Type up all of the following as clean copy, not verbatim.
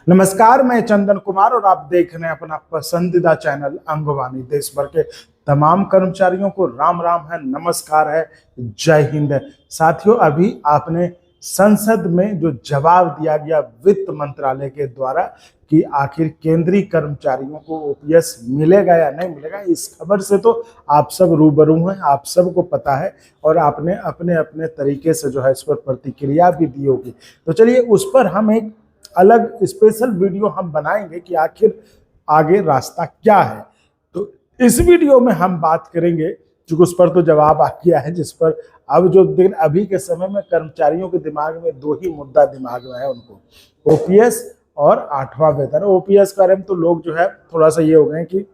नमस्कार, मैं चंदन कुमार और आप देख रहे हैं अपना पसंदीदा चैनल अंगवानी। देश भर के तमाम कर्मचारियों को राम राम है, नमस्कार है, जय हिंद है। साथियों, अभी आपने संसद में जो जवाब दिया गया वित्त मंत्रालय के द्वारा कि आखिर केंद्रीय कर्मचारियों को ओपीएस मिलेगा या नहीं मिलेगा, इस खबर से तो आप सब रूबरू हैं, आप सबको पता है और आपने अपने अपने तरीके से जो है इस पर प्रतिक्रिया भी दी होगी। तो चलिए उस पर हम एक अलग स्पेशल वीडियो हम बनाएंगे कि आखिर आगे रास्ता क्या है। तो इस वीडियो में हम बात करेंगे, क्योंकि उस पर तो जवाब आ गया है, जिस पर अब जो दिन अभी के समय में कर्मचारियों के दिमाग में दो ही मुद्दा दिमाग में है, उनको ओपीएस और 8वां वेतन। ओपीएस के बारे में तो लोग जो है थोड़ा सा ये हो गए कि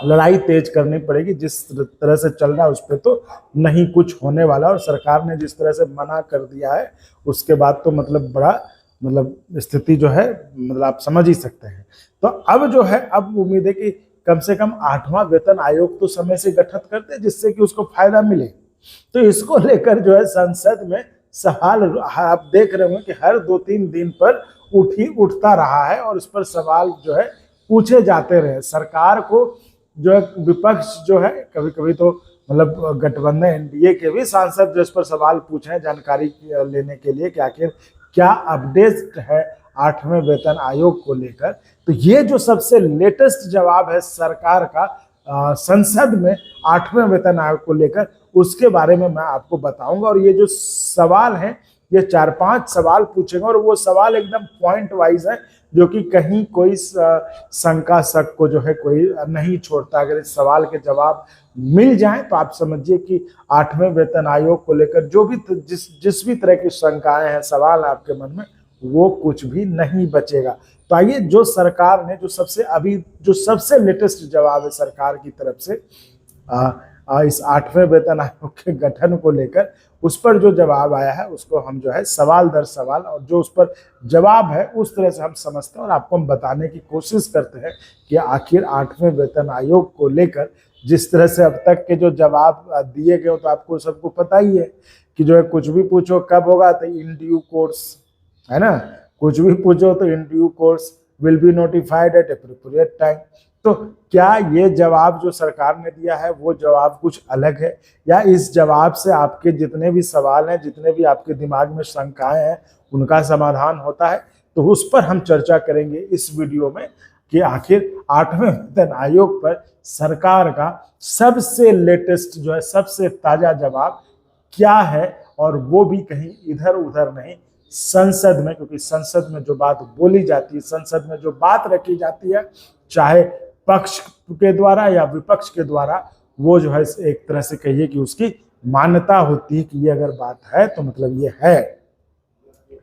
लड़ाई तेज करनी पड़ेगी, जिस तरह से चल रहा है उस पर तो नहीं कुछ होने वाला, और सरकार ने जिस तरह से मना कर दिया है उसके बाद तो बड़ा स्थिति जो है आप समझ ही सकते हैं। तो अब जो है अब उम्मीद है कि कम से कम 8वां वेतन आयोग तो समय से गठित करते हैं जिससे कि उसको फायदा मिले। तो इसको लेकर जो है संसद में सवाल आप देख रहे होंगे कि हर 2-3 दिन पर उठता रहा है और इस पर सवाल जो है पूछे जाते रहे। सरकार को जो है विपक्ष जो है कभी कभी तो गठबंधन एनडीए के भी सांसद जो इस पर सवाल पूछे हैं जानकारी लेने के लिए कि आखिर क्या अपडेट है 8वें वेतन आयोग को लेकर। तो ये जो सबसे लेटेस्ट जवाब है सरकार का संसद में 8वें वेतन आयोग को लेकर, उसके बारे में मैं आपको बताऊंगा। और ये जो सवाल हैं ये 4-5 सवाल पूछेंगे और वो सवाल एकदम पॉइंट वाइज है, जो कि कहीं कोई शंका शक को जो है कोई नहीं छोड़ता। अगर इस सवाल के जवाब मिल जाए तो आप समझिए कि 8वें वेतन आयोग को लेकर जो भी जिस भी तरह की शंकाएं हैं, सवाल है आपके मन में, वो कुछ भी नहीं बचेगा। तो आइए जो सरकार ने जो सबसे लेटेस्ट जवाब है सरकार की तरफ से इस 8वें वेतन आयोग के गठन को लेकर, उस पर जो जवाब आया है उसको हम जो है सवाल दर सवाल और जो उस पर जवाब है उस तरह से हम समझते हैं और आपको हम बताने की कोशिश करते हैं कि आखिर 8वें वेतन आयोग को लेकर जिस तरह से अब तक के जो जवाब दिए गए, तो आपको सबको पता ही है कि जो है कुछ भी पूछो कब होगा तो इन ड्यू कोर्स, है ना, कुछ भी पूछो तो in due course will be notified at appropriate time. तो क्या ये जवाब जो सरकार ने दिया है वो जवाब कुछ अलग है, या इस जवाब से आपके जितने भी सवाल हैं, जितने भी आपके दिमाग में शंकाएं हैं, उनका समाधान होता है? तो उस पर हम चर्चा करेंगे इस वीडियो में कि आखिर 8वें वेतन आयोग पर सरकार का सबसे लेटेस्ट जो है सबसे ताजा जवाब क्या है, और वो भी कहीं इधर उधर नहीं, संसद में। क्योंकि संसद में जो बात बोली जाती है, संसद में जो बात रखी जाती है, चाहे पक्ष के द्वारा या विपक्ष के द्वारा, वो जो है एक तरह से कहिए कि उसकी मान्यता होती है कि ये अगर बात है तो ये है।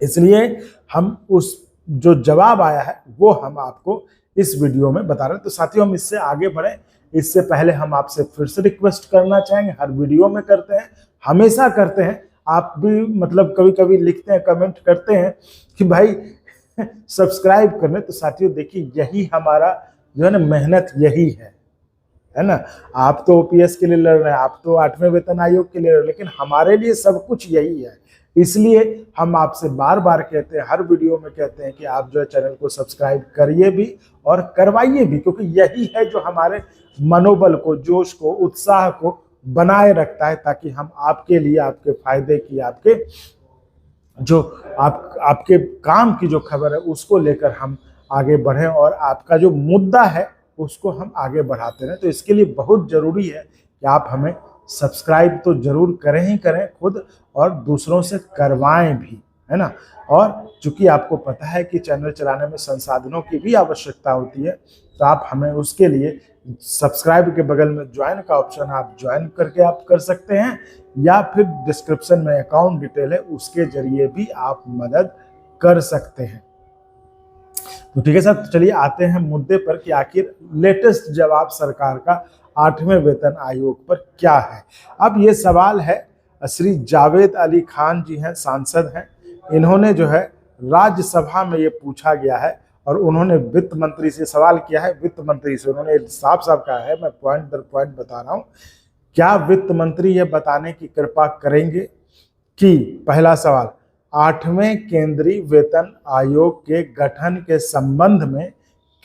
इसलिए हम उस जो जवाब आया है वो हम आपको इस वीडियो में बता रहे हैं। तो साथियों, हम इससे आगे बढ़े इससे पहले हम आपसे फिर से रिक्वेस्ट करना चाहेंगे, हर वीडियो में करते हैं, हमेशा करते हैं, आप भी कभी कभी लिखते हैं, कमेंट करते हैं कि भाई सब्सक्राइब करने। तो साथियों देखिए, यही हमारा जो है ना मेहनत यही है ना। आप तो ओपीएस के लिए लड़ रहे हैं, आप तो 8वें वेतन आयोग के लिए लड़ रहे हैं, लेकिन हमारे लिए सब कुछ यही है। इसलिए हम आपसे बार बार कहते हैं, हर वीडियो में कहते हैं कि आप जो है चैनल को सब्सक्राइब करिए भी और करवाइए भी, क्योंकि यही है जो हमारे मनोबल को, जोश को, उत्साह को बनाए रखता है, ताकि हम आपके लिए, आपके फायदे की, आपके काम की जो खबर है उसको लेकर हम आगे बढ़ें और आपका जो मुद्दा है उसको हम आगे बढ़ाते रहें। तो इसके लिए बहुत ज़रूरी है कि आप हमें सब्सक्राइब तो जरूर करें ही करें खुद, और दूसरों से करवाएं भी, है ना। और चूंकि आपको पता है कि चैनल चलाने में संसाधनों की भी आवश्यकता होती है, तो आप हमें उसके लिए सब्सक्राइब के बगल में ज्वाइन का ऑप्शन, आप ज्वाइन करके आप कर सकते हैं, या फिर डिस्क्रिप्शन में अकाउंट डिटेल है उसके जरिए भी आप मदद कर सकते हैं। तो ठीक है सर, तो चलिए आते हैं मुद्दे पर कि आखिर लेटेस्ट जवाब सरकार का 8वें वेतन आयोग पर क्या है। अब ये सवाल है, श्री जावेद अली खान जी हैं, सांसद हैं, इन्होंने जो है राज्यसभा में ये पूछा गया है और उन्होंने वित्त मंत्री से सवाल किया है। वित्त मंत्री से उन्होंने साफ साफ कहा है, मैं पॉइंट दर पॉइंट बता रहा हूँ, क्या वित्त मंत्री ये बताने की कृपा करेंगे कि, पहला सवाल, 8वें केंद्रीय वेतन आयोग के गठन के संबंध में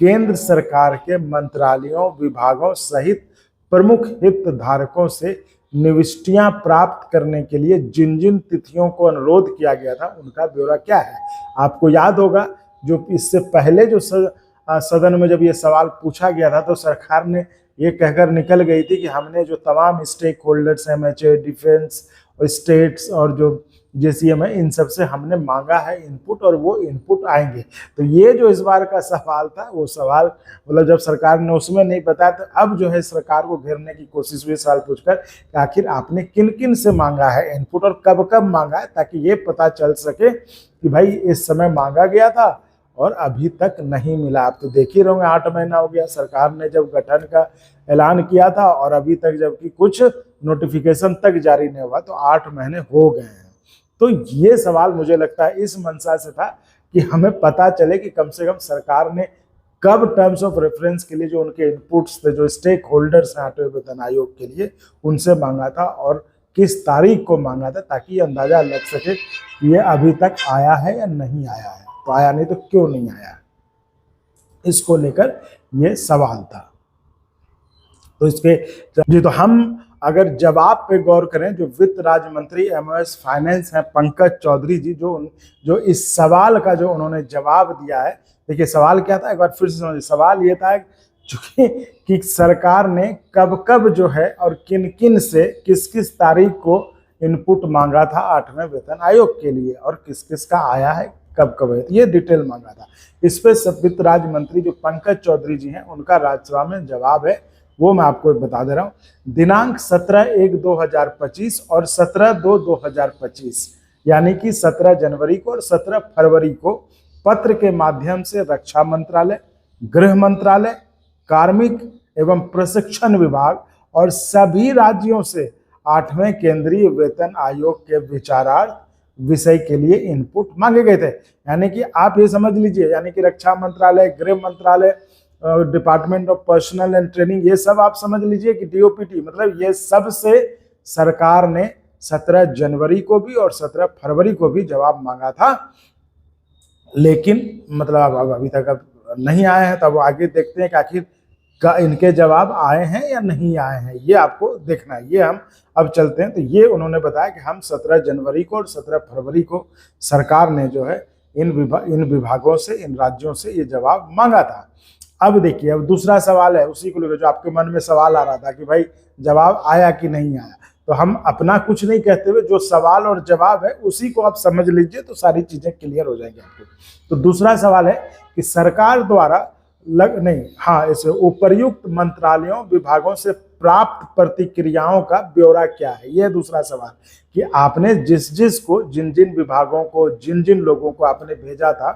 केंद्र सरकार के मंत्रालयों, विभागों सहित प्रमुख हितधारकों से निविष्टियां प्राप्त करने के लिए जिन जिन तिथियों को अनुरोध किया गया था उनका ब्यौरा क्या है। आपको याद होगा जो इससे पहले जो सदन में जब ये सवाल पूछा गया था तो सरकार ने ये कहकर निकल गई थी कि हमने जो तमाम स्टेक होल्डर्स हैं, एमएचए, डिफेंस, स्टेट्स और जो जेसीएम है, इन सब से हमने मांगा है इनपुट और वो इनपुट आएंगे। तो ये जो इस बार का सवाल था वो सवाल मतलब जब सरकार ने उसमें नहीं बताया तो अब जो है सरकार को घेरने की कोशिश हुई सवाल पूछकर कि आखिर आपने किन किन से मांगा है इनपुट और कब कब मांगा है, ताकि ये पता चल सके कि भाई इस समय मांगा गया था और अभी तक नहीं मिला। आप तो देख ही रहोगे 8 महीना हो गया सरकार ने जब गठन का ऐलान किया था और अभी तक जबकि कुछ नोटिफिकेशन तक जारी नहीं हुआ, तो 8 महीने हो गए हैं। तो ये सवाल मुझे लगता है इस मंशा से था कि हमें पता चले कि कम से कम सरकार ने कब टर्म्स ऑफ रेफरेंस के लिए जो उनके इनपुट्स थे, जो स्टेक होल्डर्स हैं 8वें वेतन आयोग के लिए, उनसे मांगा था और किस तारीख को मांगा था, ताकि अंदाजा लग सके कि ये अभी तक आया है या नहीं आया है। तो आया नहीं तो क्यों नहीं आया, इसको लेकर ये सवाल था। तो इसके जी तो हम अगर जवाब पे गौर करें, जो वित्त राज्य मंत्री एमओएस फाइनेंस हैं पंकज चौधरी जी, जो इस सवाल का जो उन्होंने जवाब दिया है, देखिए सवाल क्या था एक बार फिर से समझिए। सवाल ये था कि सरकार ने कब कब जो है और किन किन से किस किस तारीख को इनपुट मांगा था 8वें वेतन आयोग के लिए और किस किस का आया है, कब कब है, ये डिटेल मांगा था। इस पे वित्त राज्य मंत्री जो पंकज चौधरी जी हैं उनका राज्यसभा में जवाब है, वो मैं आपको बता दे रहा हूं। दिनांक 17/1/2025 और 17/2/2025 यानी कि 17 जनवरी को और 17 फरवरी को पत्र के माध्यम से रक्षा मंत्रालय, गृह मंत्रालय, कार्मिक एवं प्रशिक्षण विभाग और सभी राज्यों से 8वें केंद्रीय वेतन आयोग के विचारार्थ विषय के लिए इनपुट मांगे गए थे। यानी कि आप ये समझ लीजिए, यानी कि रक्षा मंत्रालय, गृह मंत्रालय, department of personal and training, ये सब आप समझ लीजिए कि डीओपीटी, मतलब ये सब से सरकार ने 17 जनवरी को भी और 17 फरवरी को भी जवाब मांगा था, लेकिन मतलब अब अभी तक अब नहीं आए हैं। तब आगे देखते हैं कि आखिर इनके जवाब आए हैं या नहीं आए हैं, ये आपको देखना है। ये हम अब चलते हैं। तो ये उन्होंने बताया कि हम 17 जनवरी को और 17 फरवरी को सरकार ने जो है इन विभागों से, इन राज्यों से ये जवाब मांगा था। अब देखिए, अब दूसरा सवाल है उसी को लेकर जो आपके मन में सवाल आ रहा था कि भाई जवाब आया कि नहीं आया। तो हम अपना कुछ नहीं कहते हुए जो सवाल और जवाब है उसी को आप समझ लीजिए तो सारी चीजें क्लियर हो जाएंगी आपको। तो दूसरा सवाल है कि सरकार द्वारा ऐसे उपर्युक्त मंत्रालयों, विभागों से प्राप्त प्रतिक्रियाओं का ब्यौरा क्या है। यह दूसरा सवाल कि आपने जिन जिन विभागों को, जिन जिन लोगों को आपने भेजा था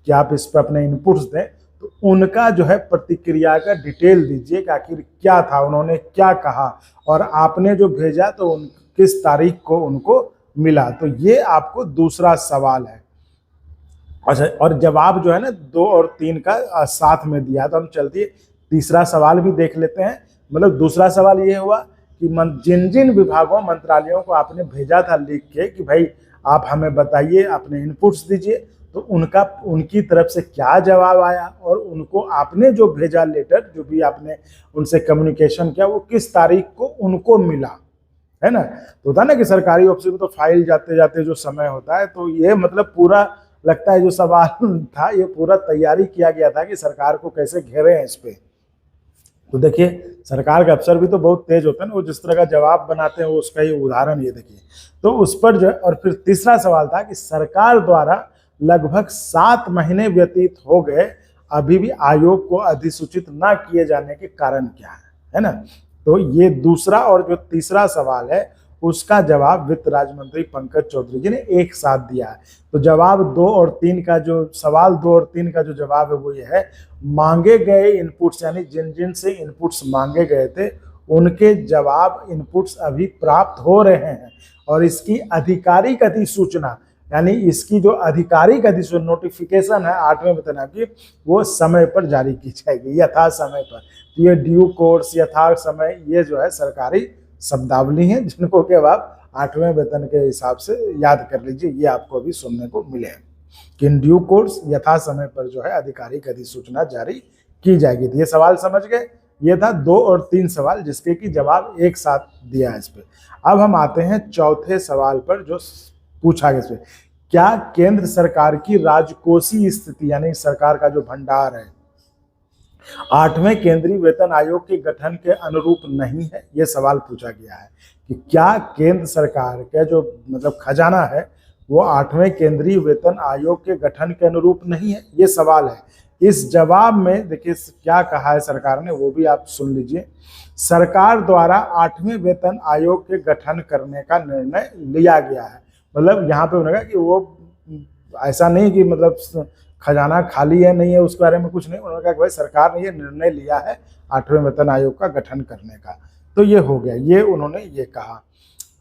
कि आप इस पर अपने इनपुट्स दें, तो उनका जो है प्रतिक्रिया का डिटेल दीजिए कि आखिर क्या था, उन्होंने क्या कहा और आपने जो भेजा तो किस तारीख को उनको मिला। तो ये आपको दूसरा सवाल है। अच्छा, और जवाब जो है ना 2 और 3 का साथ में दिया। तो हम चलते तीसरा सवाल भी देख लेते हैं। मतलब दूसरा सवाल ये हुआ कि जिन जिन विभागों, मंत्रालयों को आपने भेजा था लिख के कि भाई आप हमें बताइए, अपने इनपुट्स दीजिए, तो उनकी तरफ से क्या जवाब आया और उनको आपने जो भेजा लेटर, जो भी आपने उनसे कम्युनिकेशन किया, वो किस तारीख को उनको मिला, है ना। तो होता ना कि सरकारी ऑफिस में तो फाइल जाते जाते जो समय होता है, तो ये मतलब पूरा लगता है जो सवाल था ये पूरा तैयारी किया गया था कि सरकार को कैसे घेरे हैं इस पे। तो देखिए, सरकार के अफसर भी तो बहुत तेज होते हैं ना, वो जिस तरह का जवाब बनाते हैं वो उसका ये उदाहरण ये देखिए। तो उस पर जो, और फिर तीसरा सवाल था कि सरकार द्वारा लगभग 7 महीने व्यतीत हो गए, अभी भी आयोग को अधिसूचित न किए जाने के कारण क्या है ना। तो ये दूसरा और जो तीसरा सवाल है उसका जवाब वित्त राज्य मंत्री पंकज चौधरी जी ने एक साथ दिया है। तो जवाब 2 और 3 का जो सवाल 2 और 3 का जो जवाब है वो ये है, मांगे गए इनपुट्स, यानी जिन जिन से इनपुट्स मांगे गए थे उनके जवाब, इनपुट्स अभी प्राप्त हो रहे हैं और इसकी आधिकारिक अधिसूचना, यानी इसकी जो आधिकारिक अधिसूचना नोटिफिकेशन है 8वें वेतन आयोग की, वो समय पर जारी की जाएगी, यथा समय पर। ये ड्यू कोर्स, यथा समय, ये जो है सरकारी शब्दावली है जिनको कि अब आप 8वें वेतन के हिसाब से याद कर लीजिए, ये आपको अभी सुनने को मिले हैं कि इन ड्यू कोर्स यथा समय पर जो है आधिकारिक अधिसूचना जारी की जाएगी। तो ये सवाल समझ गए, ये था 2 और 3 सवाल जिसके कि जवाब एक साथ दिया है इस पे। अब हम आते हैं चौथे सवाल पर जो पूछा गया इस पे, क्या केंद्र सरकार की राजकोषीय स्थिति यानी सरकार का जो भंडार है 8वें केंद्रीय वेतन आयोग के गठन के अनुरूप नहीं है? यह सवाल पूछा गया है कि क्या केंद्र सरकार का जो मतलब खजाना है वो 8वें केंद्रीय वेतन आयोग के गठन के अनुरूप नहीं है? ये सवाल है। इस जवाब में देखिए क्या कहा है सरकार ने, वो भी आप सुन लीजिए। सरकार द्वारा 8वें वेतन आयोग के गठन करने का निर्णय लिया गया है। मतलब यहाँ पे उन्होंने कहा कि वो ऐसा नहीं कि मतलब खजाना खाली है, नहीं है, उस बारे में कुछ नहीं। उन्होंने कहा कि भाई सरकार ने ये निर्णय लिया है 8वें वेतन आयोग का गठन करने का, तो ये हो गया, ये उन्होंने ये कहा।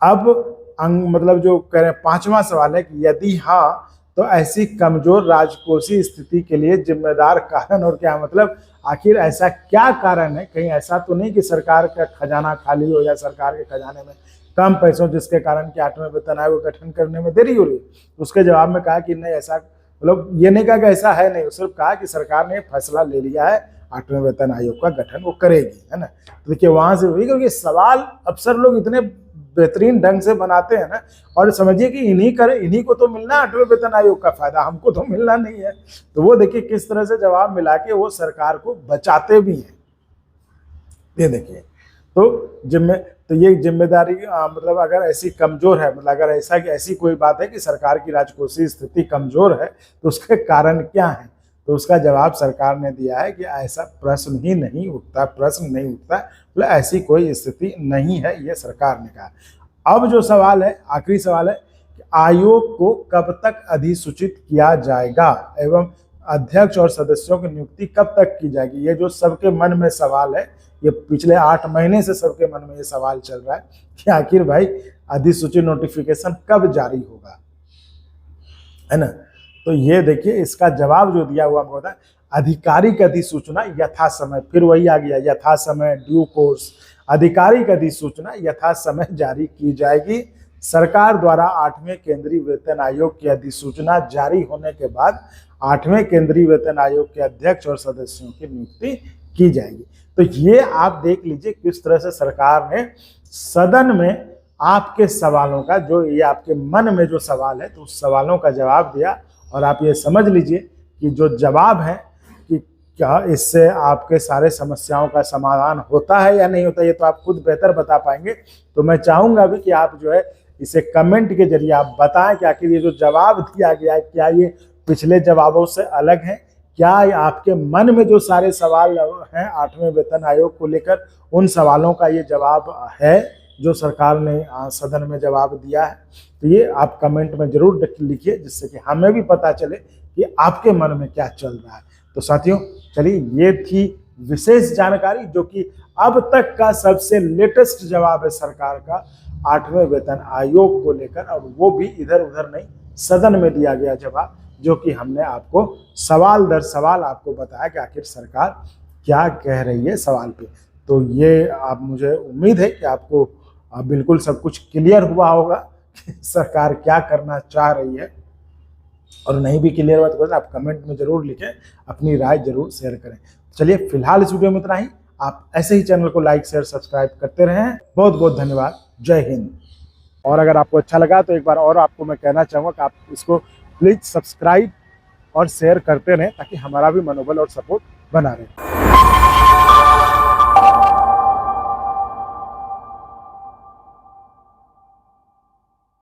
अब मतलब जो कह रहे हैं 5वां सवाल है कि यदि हाँ तो ऐसी कमजोर राजकोषीय स्थिति के लिए जिम्मेदार कारण और क्या, मतलब आखिर ऐसा क्या कारण है? कहीं ऐसा तो नहीं कि सरकार का खजाना खाली हो या सरकार के खजाने में कम पैसों जिसके कारण कि 8वें वेतन आयोग गठन करने में देरी हो रही है? उसके जवाब में कहा कि नहीं, ऐसा मतलब ये नहीं कहा कि ऐसा है नहीं, सिर्फ कहा कि सरकार ने फैसला ले लिया है 8वें वेतन आयोग का गठन वो करेगी, है ना। तो देखिए वहां से हुई, क्योंकि सवाल अफसर लोग इतने बेहतरीन ढंग से बनाते हैं ना, और समझिए कि इन्हीं को तो मिलना 8वें वेतन आयोग का फायदा, हमको तो मिलना नहीं है। तो वो देखिए किस तरह से जवाब मिला के वो सरकार को बचाते भी हैं। ये देखिए तो ये जिम्मेदारी मतलब अगर ऐसी कमजोर है, मतलब अगर ऐसी कोई बात है कि सरकार की राजकोषीय स्थिति कमजोर है तो उसके कारण क्या है? तो उसका जवाब सरकार ने दिया है कि ऐसा प्रश्न ही नहीं उठता, मतलब ऐसी कोई स्थिति नहीं है, ये सरकार ने कहा। अब जो सवाल है, आखिरी सवाल है कि आयोग को कब तक अधिसूचित किया जाएगा एवं अध्यक्ष और सदस्यों की नियुक्ति कब तक की जाएगी? ये जो सबके मन में सवाल है, ये पिछले 8 महीने से सबके मन में ये सवाल चल रहा है कि आखिर भाई अधिसूचित नोटिफिकेशन कब जारी होगा, है ना। तो ये देखिए इसका जवाब जो दिया हुआ होता है, आधिकारिक अधिसूचना यथा समय, फिर वही आ गया यथा समय, ड्यू कोर्स, आधिकारिक अधिसूचना यथा समय जारी की जाएगी। सरकार द्वारा 8वें केंद्रीय वेतन आयोग की अधिसूचना जारी होने के बाद 8वें केंद्रीय वेतन आयोग के अध्यक्ष और सदस्यों की नियुक्ति की जाएगी। तो ये आप देख लीजिए किस तरह से सरकार ने सदन में आपके सवालों का, जो ये आपके मन में जो सवाल है, तो उस सवालों का जवाब दिया। और आप ये समझ लीजिए कि जो जवाब है कि क्या इससे आपके सारे समस्याओं का समाधान होता है या नहीं होता, ये तो आप खुद बेहतर बता पाएंगे। तो मैं चाहूँगा भी कि आप जो है इसे कमेंट के जरिए आप बताएं कि आखिर ये जो जवाब दिया गया है क्या ये पिछले जवाबों से अलग है, क्या आपके मन में जो सारे सवाल हैं 8वें वेतन आयोग को लेकर, उन सवालों का ये जवाब है जो सरकार ने सदन में जवाब दिया है। तो ये आप कमेंट में जरूर लिखिए, जिससे कि हमें भी पता चले कि आपके मन में क्या चल रहा है। तो साथियों चलिए, ये थी विशेष जानकारी जो कि अब तक का सबसे लेटेस्ट जवाब है सरकार का 8वें वेतन आयोग को लेकर, और वो भी इधर उधर नहीं, सदन में दिया गया जवाब, जो कि हमने आपको सवाल दर सवाल आपको बताया कि आखिर सरकार क्या कह रही है सवाल पे। तो ये आप, मुझे उम्मीद है कि आपको बिल्कुल सब कुछ क्लियर हुआ होगा कि सरकार क्या करना चाह रही है, और नहीं भी क्लियर हुआ तो आप कमेंट में जरूर लिखें, अपनी राय जरूर शेयर करें। चलिए फिलहाल इस वीडियो में इतना ही। आप ऐसे ही चैनल को लाइक शेयर सब्सक्राइब करते रहें। बहुत बहुत धन्यवाद। जय हिंद। और अगर आपको अच्छा लगा तो एक बार और आपको मैं कहना चाहूँगा कि आप इसको प्लीज़ सब्सक्राइब और शेयर करते रहें, ताकि हमारा भी मनोबल और सपोर्ट बना रहे।